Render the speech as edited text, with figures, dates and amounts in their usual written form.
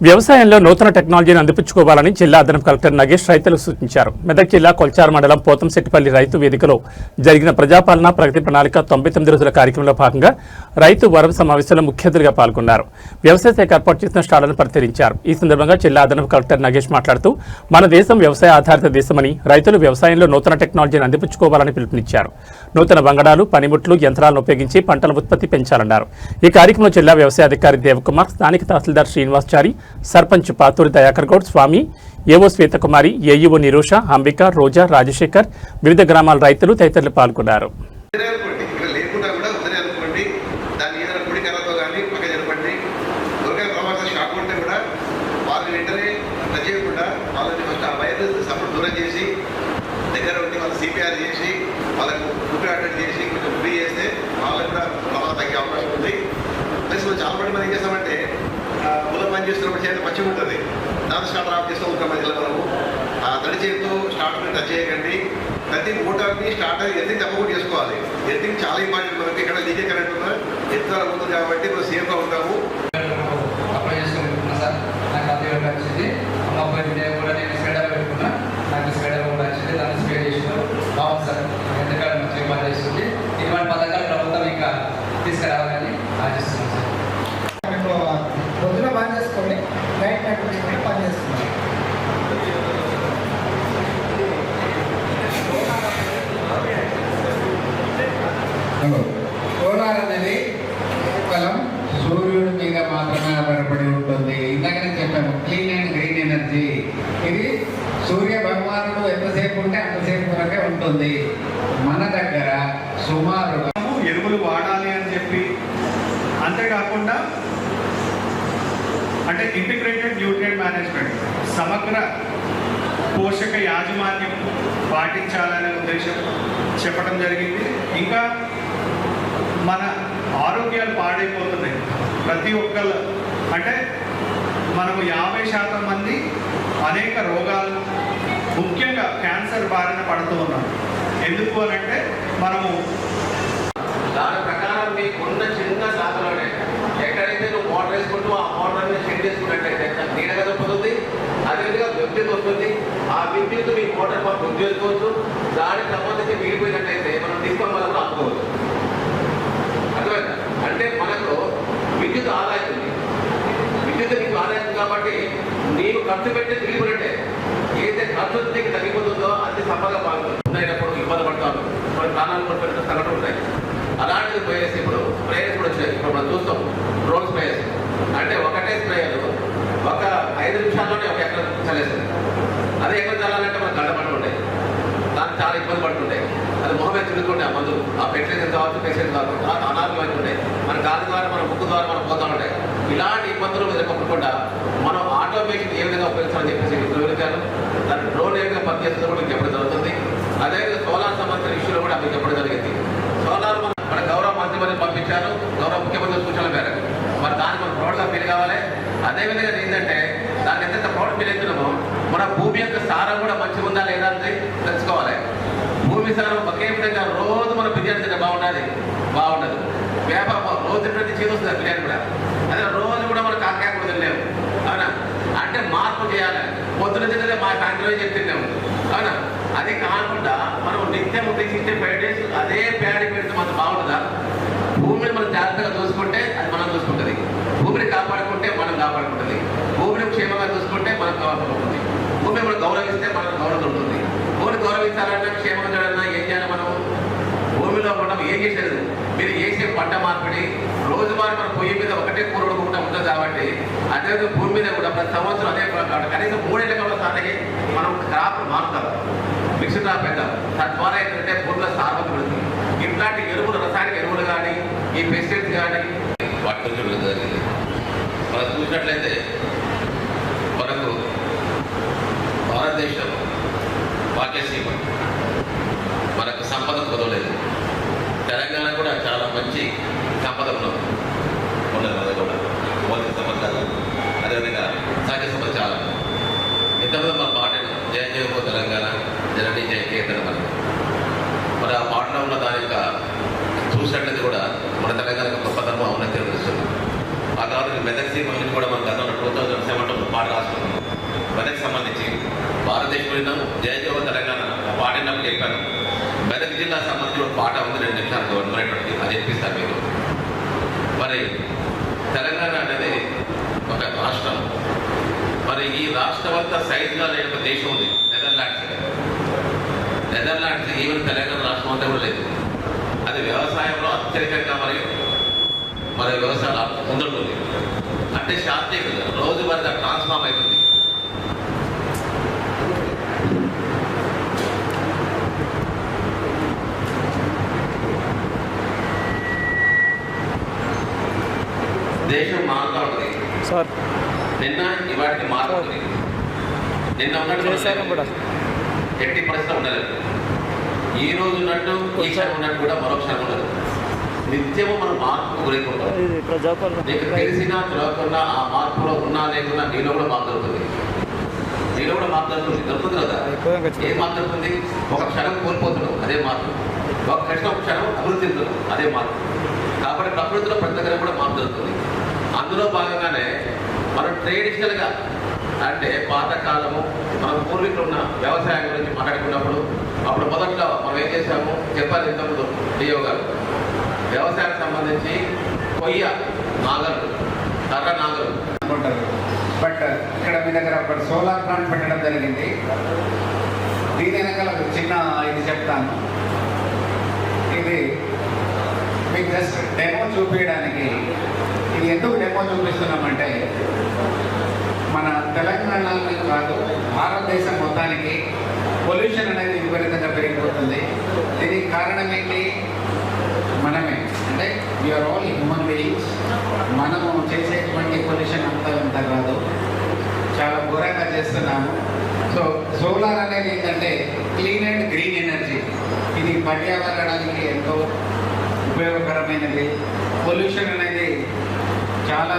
వ్యవసాయంలో నూతన టెక్నాలజీని అందిపుచ్చుకోవాలని జిల్లా అదనపు కలెక్టర్ నగేష్ రైతులకు సూచించారు. మెదక్ జిల్లా కొల్చార్ మండలం పోతంశెట్టిపల్లి రైతు వేదికలో జరిగిన ప్రజాపాలన ప్రగతి ప్రణాళిక 99 రోజుల కార్యక్రమంలో భాగంగా రైతు వరం సమావేశంలో ముఖ్య అతిథిగా పాల్గొన్నారు. వ్యవసాయ శాఖ ఏర్పాటు చేసిన స్టాళ్లను పరిశీలించారు. ఈ సందర్భంగా జిల్లా అదనపు కలెక్టర్ నగేష్ మాట్లాడుతూ మన దేశం వ్యవసాయ ఆధారిత దేశమని, రైతులు వ్యవసాయంలో నూతన టెక్నాలజీని అందిపుచ్చుకోవాలని పిలుపునిచ్చారు. నూతన వంగడాలు, పనిముట్లు, యంత్రాలను ఉపయోగించి పంటల ఉత్పత్తి పెంచాలన్నారు. ఈ కార్యక్రమంలో జిల్లా వ్యవసాయ అధికారి దేవకుమార్, స్థానిక తహసీల్దార్ శ్రీనివాసచారి, సర్పంచ్ పాతూరి దయాకర్ గౌడ్, స్వామి, ఏవో శ్వేతకుమారి, ఏఈఓ నిరోష, అంబిక, రోజా, రాజశేఖర్, వివిధ గ్రామాల రైతులు తదితరులు పాల్గొన్నారు. సిపిఆర్ చేసి వాళ్ళకు ఫుడ్ అటెండ్ చేసి కొంచెం ఫ్రీ చేస్తే వాళ్ళకు కూడా ప్రమాదం తగ్గే అవకాశం ఉంది. ప్లస్ మనం చాలా మంది మనం ఏం చేస్తామంటే పొలం పని చేస్తున్నప్పుడు చేతి మంచిగా ఉంటుంది, దాని స్టార్టర్ ఆఫ్ చేస్తూ ఉంటాం. మధ్యలో మనము తడి చేతితో స్టార్టర్ టచ్ చేయకండి. ప్రతి మోటార్ని స్టార్టర్ ఎర్తింగ్ తప్పకుండా చేసుకోవాలి. ఎర్తింగ్ చాలా ఇంపార్టెంట్. మనకి ఇక్కడ లీకేజ్ కరెంట్ ఉన్నా ఎంత ఉంటుంది కాబట్టి మనం సేఫ్గా ఉంటాము. అప్లై చేసుకుంటున్నా సార్, నాకు అదే వచ్చింది. కూడా నేను స్పీడర్ పెట్టుకున్నా, నాకు స్పీడర్ కూడా వచ్చింది. దాన్ని స్పీడ్ చేసిన బాగుంది సార్. ఎందుకంటే మంచిగా పని చేస్తుంది. ఇటువంటి పథకాలు ప్రభుత్వం ఇంకా తీసుకురావాలని ఆశిస్తున్నాం సార్. పొద్దున పని చేసుకొని నైట్ పని చేస్తున్నాం. సోలార్ అనేది కేవలం సూర్యుడి మీద మాత్రమే ఆధారపడి ఉంటుంది. ఇందాక నేను చెప్పాను, క్లీన్ అండ్ గ్రీన్ ఎనర్జీ. ఇది సూర్య భగవానుడు ఎంతసేపు ఉంటే అంతసేపు వరకే ఉంటుంది. మన దగ్గర సుమారుగా ఎరువులు వాడాలి అని చెప్పి, అంతేకాకుండా అంటే ఇంటిగ్రేటెడ్ న్యూట్రియంట్ మేనేజ్మెంట్, సమగ్ర పోషక యాజమాన్యం పాటించాలనే ఉద్దేశం చెప్పడం జరిగింది. ఇంకా మన ఆరోగ్యాలు పాడైపోతున్నాయి. ప్రతి ఒక్కళ్ళు అంటే మనము 50% మంది అనేక రోగాలు, ముఖ్యంగా క్యాన్సర్ బారిన పడుతూ ఉన్నాం. ఎందుకు అని అంటే మనము దాని ప్రకారం మీకున్న చిన్న శాతంలోనే ఎక్కడైతే నువ్వు మోటార్ వేసుకుంటూ ఆ మోటార్ని సెట్ చేసుకున్నట్టయితే నీడగా దొరుకుతుంది, అదేవిధంగా విద్యుత్ వస్తుంది. ఆ విద్యుత్ మీ మోటార్ మనం బుక్ చేసుకోవచ్చు. దానికి సంబంధించి మిగిలిపోయినట్టయితే మనం డిస్కౌంట్ వల్ల ఆపుకోవచ్చు. అర్థమైందా? అంటే మనకు విద్యుత్ ఆదాయం ఉంది. విద్యుత్ నీకు ఆదాయం కాబట్టి నీవు ఖర్చు పెట్టి తిరిగిపోయినట్టే. ఏదైతే ఖర్చు నీకు తగ్గిపోతుందో అది సఫలంగా పాల్గొన్నప్పుడు ఇబ్బంది పడతాను, మన ప్రాణాలు పడిపోయిన సంఘటనలు ఉంటాయి. అలాంటిది స్ప్రేయర్స్ ఇప్పుడు స్ప్రేయర్స్ కూడా వచ్చాయి. ఇప్పుడు మనం చూస్తాం డ్రోన్ స్ప్రేయర్స్. అంటే ఒకటే స్ప్రేయర్ ఒక 5 నిమిషాల్లోనే ఒక ఎకరం చల్లేస్తుంది. అదే ఎకరం చల్లాలంటే మనకు గంట పడుతుంటాయి, దానికి చాలా ఇబ్బంది పడుతుంటాయి. అది మొహమే తిరుగుతుంటాయి. ఆ మందులు, ఆ ఫెర్టిలైజర్ కావచ్చు, పెస్టిసైడ్ కావచ్చు, తర్వాత అనారోగ్యం ఉంటాయి. మన గాలి ద్వారా, మన ముక్కు ద్వారా మనం పోతూ ఉంటాయి. ఇలాంటి ఇబ్బందులు ఎదుర్కోకుండా మనం ఆటోమేషన్ ఏ విధంగా ఉపయోగించాలని చెప్పేసి వివరించాను. దాని డ్రోన్ ఏ విధంగా పనిచేస్తుందో కూడా మీకు చెప్పడం జరుగుతుంది. అదేవిధంగా సోలార్ సంబంధించిన ఇష్యూలో కూడా మీకు చెప్పడం జరిగింది. సోలార్ మన గౌరవ మంత్రివర్గం పంపించారు, గౌరవ ముఖ్యమంత్రి సూచనల మేరకు. మరి దానికి మనం ప్రౌడ్గా ఫీల్ కావాలి. అదేవిధంగా ఏంటంటే దానికి ఎంత ప్రౌడ్ ఫీల్ అవుతున్నామో మన భూమి యొక్క సారం కూడా మంచిగా ఉందా లేదా అని తెలుసుకోవాలి. భూమి సారం ఒకే విధంగా రోజు మనం బిర్యానీ తింటే బాగుండదు. వ్యాపారం రోజు ప్రతి చేసి వస్తుంది బిర్యానీ కూడా. అదే రోజు కూడా మనం కాకాయ కూడా తినలేము. అవునా? అంటే మార్పు చేయాలి. పొద్దున తింటే మా ఫ్యాక్టరీలో చెప్తున్నాము. అవునా? అది కాకుండా మనం నిత్యం 365 days అదే ప్యాడీ పెడితే మనకు బాగుంటుందా? భూమిని మనం జాగ్రత్తగా చూసుకుంటే అది మనం చూసుకుంటుంది. భూమిని కాపాడుకుంటే మనం కాపాడుకుంటుంది. భూమిని క్షేమంగా చూసుకుంటే మనకు కాపాడుకుంటుంది. భూమిని మనం గౌరవిస్తే మనకు గౌరవం ఉంటుంది. భూమిని గౌరవించాలన్నా, క్షేమంగా చూడాలన్నా ఏం చేయాలి? మనం భూమిలో మనం ఏం చేసేది, మీరు చేసే పంట మార్పిడి రోజువారీ మన పొయ్యి మీద ఒకటే కూర వండుకుంటూ ఉంటుంది. కాబట్టి అదేవిధంగా భూమి మీద కూడా ప్రతి సంవత్సరం అదే కనీసం 3 ఏళ్ళ సార్లకి మనం క్రాప్ మారుతాం, మిక్స్ క్రాప్ పెడతాం. తద్వారా ఏంటంటే భూమిలో సార్వత పెడుతుంది. ఇట్లాంటి ఎరువులు, రసాయనిక ఎరువులు కానీ, ఈ పెస్టిసైడ్స్ కానీ వాటి గురించి జరిగింది. మనం చూసినట్లయితే మనకు భారతదేశం భాగ్యసీమ, మనకు సంపద కుదవలేదు. తెలంగాణ కూడా చాలా మంచి సంపద ఉన్నది కూడా, మౌలిక సంపద, అదేవిధంగా సహజ సంపద చాలా. ఇంతమంది మన పాటను జయ జయపో తెలంగాణ, జననీ జయ కేతన మరి ఆ పాటలో ఉన్న దాని యొక్క చూసినట్లయితే కూడా మన తెలంగాణ గొప్పతనం ఔన్నత్యం తెలుస్తుంది. ఆ తర్వాత మెదక్ సీమ కూడా మన గతంలో విన్నాము, జయ జయ తెలంగాణ పాడినప్పుడు చెప్పాను. మెదక్ జిల్లా సంబంధించిన పాట ఉంది, 2 నిమిషాలకు వనమైనటువంటి అది చెప్పిస్తాను మీరు. మరి తెలంగాణ అనేది ఒక రాష్ట్రం. మరి ఈ రాష్ట్రం అంతా సైజ్గా లేని ఒక దేశం ఉంది, నెదర్లాండ్స్. ఈవెన్ తెలంగాణ రాష్ట్రం అంతా కూడా లేదు. అది వ్యవసాయంలో అత్యధికంగా మరి వ్యవసాయం ముందుంటుంది. అంటే శాస్త్రీయంగా రోజువారీగా ట్రాన్స్ఫార్మ్ అవుతుంది. దేశం మారుతూ ఉంటుంది సార్. నిన్న ఇవాటికి మారుతుంది. నిన్న ఉన్నట్టు ఎట్టి పరిస్థితి ఉండలేదు. ఈ రోజు ఉన్నట్టు ఈ క్షణం ఉన్నట్టు కూడా మరో క్షణం ఉండదు. నిత్యము మనం మార్పుకు గురైపోతాం. నీకు తెలిసినా తెలియకుండా ఆ మార్పులో ఉన్నా లేకున్నా నీలో కూడా మార్పు దొరుకుతుంది. దొరుకుతుంది కదా. ఏం మార్పు దొరుకుతుంది? ఒక క్షణం కోల్పోతున్నాం, అదే మార్పు. ఒక క్షణం అభివృద్ధి చెందుతున్నాం, అదే మార్పు. కాబట్టి ప్రకృతిలో ప్రతి దగ్గర కూడా మార్పు దొరుకుతుంది. అందులో భాగంగానే మనం ట్రెడిషనల్గా అంటే పాతకాలము మన పూర్వీకులు ఉన్న వ్యవసాయం గురించి మాట్లాడుకున్నప్పుడు అప్పుడు మొదట్లో మనం ఏం చేసాము చెప్పాలి ఇంతకుముందు డిఓ గారు. వ్యవసాయానికి సంబంధించి కొయ్య నాగలు, కర్ర నాగలు అనుకుంటారు. బట్ ఇక్కడ మీ దగ్గర ఒక సోలార్ ప్లాంట్ పెట్టడం జరిగింది. దీని వెనకాల ఒక చిన్న ఇది చెప్తాను. ఇది మీకు జస్ట్ డెమో చూపించడానికి. ఇది ఎందుకు డెమో చూపిస్తున్నామంటే మన తెలంగాణలో కాదు భారతదేశం మొత్తానికి పొల్యూషన్ అనేది విపరీతంగా పెరిగిపోతుంది. దీనికి కారణం ఏంటి? మనమే. అంటే యూఆర్ ఆల్ హ్యూమన్ బీయింగ్స్. మనము చేసేటువంటి పొల్యూషన్ అంతా కాదు, చాలా ఘోరంగా చేస్తున్నాము. సో సోలార్ అనేది ఏంటంటే క్లీన్ అండ్ గ్రీన్ ఎనర్జీ. ఇది పర్యావరణానికి ఎంతో ఉపయోగకరమైనది. పొల్యూషన్ అనేది చాలా